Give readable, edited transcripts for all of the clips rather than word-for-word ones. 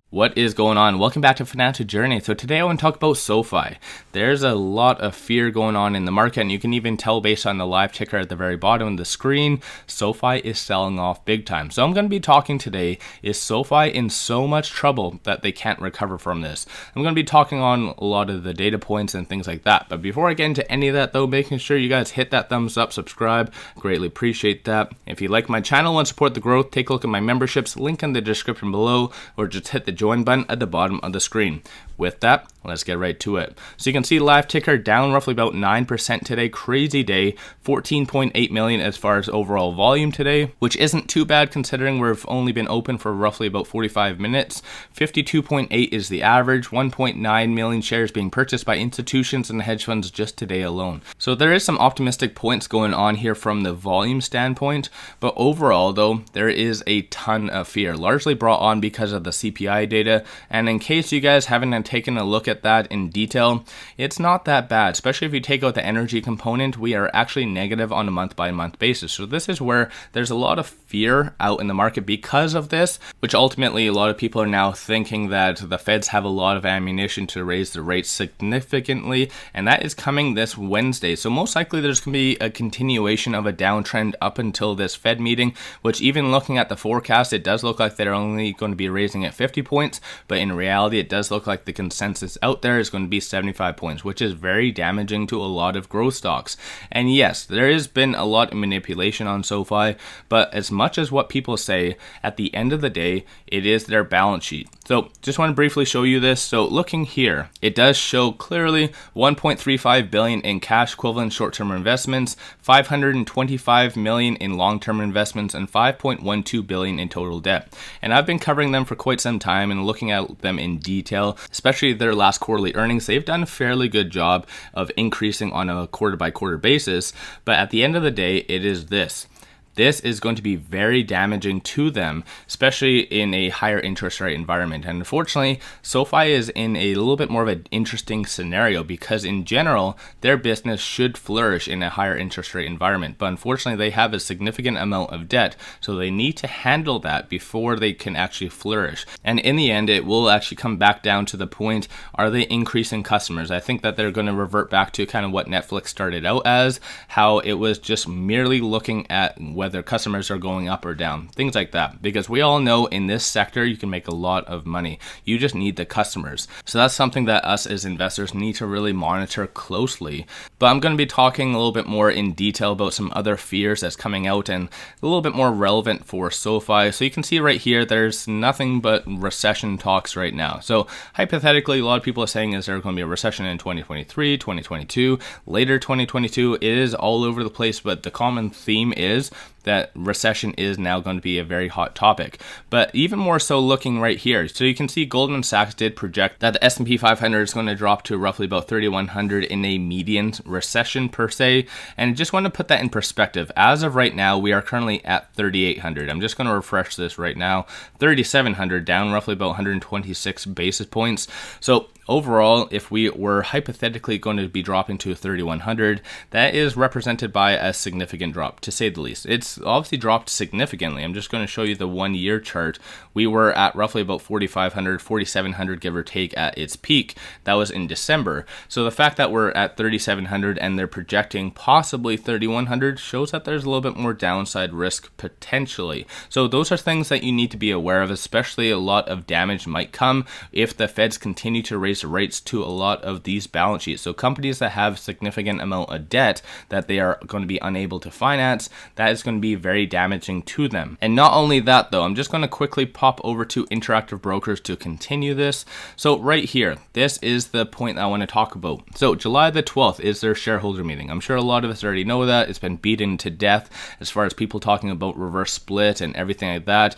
What is going on? Welcome back to Financial Journey. So today I want to talk about SoFi. There's a lot of fear going on in the market, and you can even tell based on the live ticker at the very bottom of the screen, SoFi is selling off big time. So I'm going to be talking today, is SoFi in so much trouble that they can't recover from this? I'm going to be talking on a lot of the data points and things like that. But before I get into any of that though, making sure you guys hit that thumbs up, subscribe, greatly appreciate that. If you like my channel and support the growth, take a look at my memberships, link in the description below, or just hit the join button at the bottom of the screen. With that, let's get right to it. So you can see live ticker down roughly about 9% today. Crazy day. 14.8 million as far as overall volume today, which isn't too bad considering we've only been open for roughly about 45 minutes. 52.8 is the average. 1.9 million shares being purchased by institutions and hedge funds just today alone. So there is some optimistic points going on here from the volume standpoint, but overall though, there is a ton of fear, largely brought on because of the CPI data. And in case you guys haven't taken a look at that in detail, it's not that bad, especially if you take out the energy component. We are actually negative on a month by month basis. So this is where there's a lot of fear out in the market because of this, which ultimately a lot of people are now thinking that the Feds have a lot of ammunition to raise the rates significantly, and that is coming this Wednesday. So most likely there's going to be a continuation of a downtrend up until this Fed meeting, which even looking at the forecast, it does look like they're only going to be raising at 50 points, but in reality it does look like the consensus out there is going to be 75 points, which is very damaging to a lot of growth stocks. And yes, there has been a lot of manipulation on SoFi, but as much as what people say, at the end of the day, it is their balance sheet. So just want to briefly show you this. So looking here, it does show clearly 1.35 billion in cash equivalent short-term investments, 525 million in long-term investments, and 5.12 billion in total debt. And I've been covering them for quite some time and looking at them in detail, especially their last quarterly earnings. They've done a fairly good job of increasing on a quarter by quarter basis, but at the end of the day, it is this. This is going to be very damaging to them, especially in a higher interest rate environment. And unfortunately, SoFi is in a little bit more of an interesting scenario because in general, their business should flourish in a higher interest rate environment. But unfortunately, they have a significant amount of debt, so they need to handle that before they can actually flourish. And in the end, it will actually come back down to the point, are they increasing customers? I think that they're going to revert back to kind of what Netflix started out as, how it was just merely looking at whether customers are going up or down, things like that. Because we all know in this sector, you can make a lot of money. You just need the customers. So that's something that us as investors need to really monitor closely. But I'm going to be talking a little bit more in detail about some other fears that's coming out and a little bit more relevant for SoFi. So you can see right here, there's nothing but recession talks right now. So hypothetically, a lot of people are saying, is there going to be a recession in 2023, 2022, later 2022? It is all over the place, but the common theme is that recession is now going to be a very hot topic. But even more so looking right here. So you can see Goldman Sachs did project that the S&P 500 is going to drop to roughly about 3,100 in a median recession per se. And just want to put that in perspective. As of right now, we are currently at 3,800. I'm just going to refresh this right now. 3,700, down roughly about 126 basis points. So overall, if we were hypothetically going to be dropping to 3,100, that is represented by a significant drop, to say the least. It's obviously dropped significantly. I'm just going to show you the 1 year chart. We were at roughly about 4,500, 4,700, give or take, at its peak. That was in December. So the fact that we're at 3,700 and they're projecting possibly 3,100 shows that there's a little bit more downside risk potentially. So those are things that you need to be aware of, especially a lot of damage might come if the Feds continue to raise rates to a lot of these balance sheets. So companies that have significant amount of debt that they are going to be unable to finance, that is going to be very damaging to them. And not only that though, I'm just going to quickly pop over to Interactive Brokers to continue this. So right here, this is the point that I want to talk about. So July the 12th is their shareholder meeting. I'm sure a lot of us already know that. It's been beaten to death as far as people talking about reverse split and everything like that.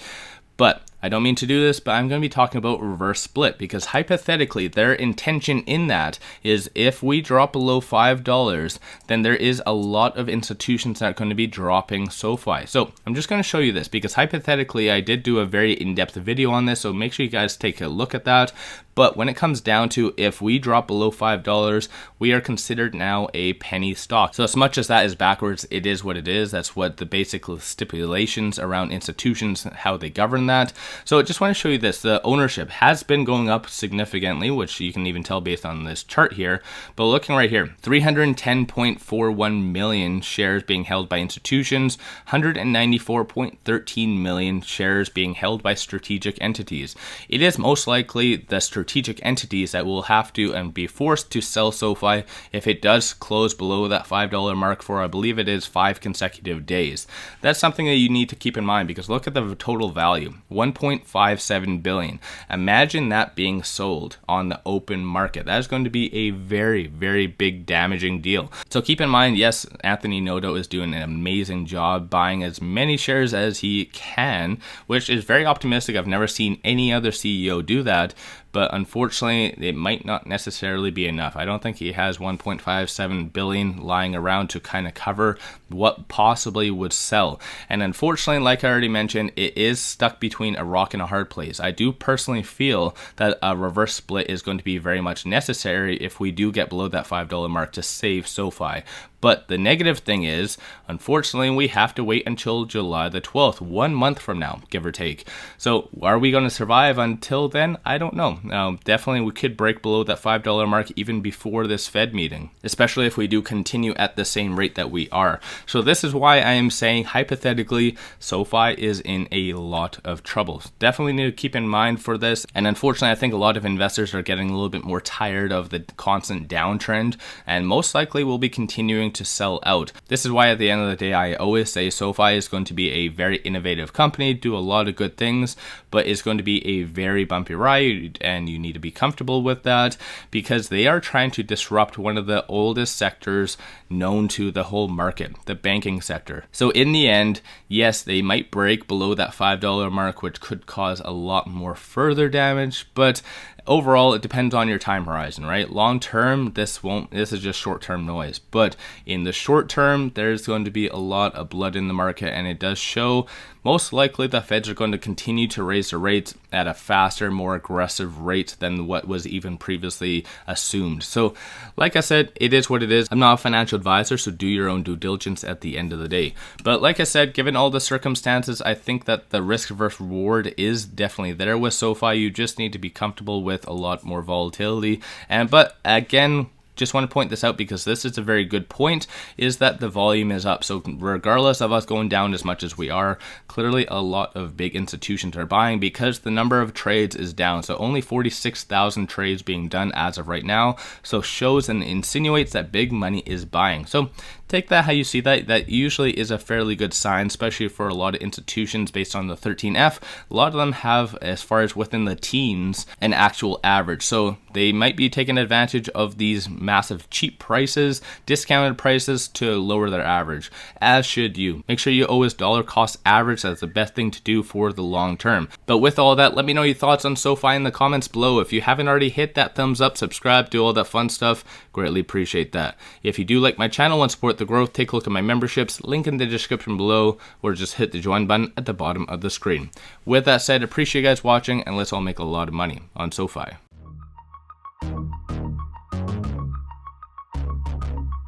But I don't mean to do this, but I'm going to be talking about reverse split because hypothetically their intention in that is if we drop below $5, then there is a lot of institutions that are going to be dropping SoFi. So I'm just going to show you this because hypothetically I did do a very in-depth video on this, so make sure you guys take a look at that. But when it comes down to if we drop below $5, we are considered now a penny stock. So as much as that is backwards, it is what it is. That's what the basic stipulations around institutions, how they govern that. So I just want to show you this. The ownership has been going up significantly, which you can even tell based on this chart here. But looking right here, 310.41 million shares being held by institutions, 194.13 million shares being held by strategic entities. It is most likely the strategic entities that will have to and be forced to sell SoFi if it does close below that $5 mark for, I believe it is, 5 consecutive days. That's something that you need to keep in mind, because look at the total value, 1.57 billion. Imagine that being sold on the open market. That is going to be a very, very big damaging deal. So keep in mind, yes, Anthony Noto is doing an amazing job buying as many shares as he can, which is very optimistic. I've never seen any other CEO do that. But unfortunately, it might not necessarily be enough. I don't think he has 1.57 billion lying around to kind of cover what possibly would sell. And unfortunately, like I already mentioned, it is stuck between a rock and a hard place. I do personally feel that a reverse split is going to be very much necessary if we do get below that $5 mark to save SoFi. But the negative thing is, unfortunately, we have to wait until July the 12th, 1 month from now, give or take. So are we going to survive until then? I don't know. Definitely we could break below that $5 mark even before this Fed meeting, especially if we do continue at the same rate that we are. So this is why I am saying, hypothetically, SoFi is in a lot of trouble. Definitely need to keep in mind for this. And unfortunately, I think a lot of investors are getting a little bit more tired of the constant downtrend, and most likely will be continuing to sell out. This is why at the end of the day, I always say SoFi is going to be a very innovative company, do a lot of good things, but it's going to be a very bumpy ride, and you need to be comfortable with that, because they are trying to disrupt one of the oldest sectors known to the whole market, the banking sector. So in the end, yes, they might break below that $5 mark, which could cause a lot more further damage, but overall, it depends on your time horizon, right? Long term, this is just short term noise. But in the short term, there's going to be a lot of blood in the market, and it does show most likely the Feds are going to continue to raise the rates at a faster, more aggressive rate than what was even previously assumed. So, like I said, it is what it is. I'm not a financial advisor, so do your own due diligence at the end of the day. But like I said, given all the circumstances, I think that the risk versus reward is definitely there with SoFi. You just need to be comfortable with a lot more volatility. But again, just want to point this out because this is a very good point, is that the volume is up. So regardless of us going down as much as we are, clearly a lot of big institutions are buying because the number of trades is down. So only 46,000 trades being done as of right now. So shows and insinuates that big money is buying. So take that how you see that. That usually is a fairly good sign, especially for a lot of institutions based on the 13F. A lot of them have, as far as within the teens, an actual average. So they might be taking advantage of these massive cheap prices, discounted prices to lower their average, as should you. Make sure you always dollar cost average. That's the best thing to do for the long term. But with all that, let me know your thoughts on SoFi in the comments below. If you haven't already, hit that thumbs up, subscribe, do all that fun stuff. Greatly appreciate that. If you do like my channel and support the growth, take a look at my memberships, link in the description below, or just hit the join button at the bottom of the screen. With that said, appreciate you guys watching, and let's all make a lot of money on SoFi.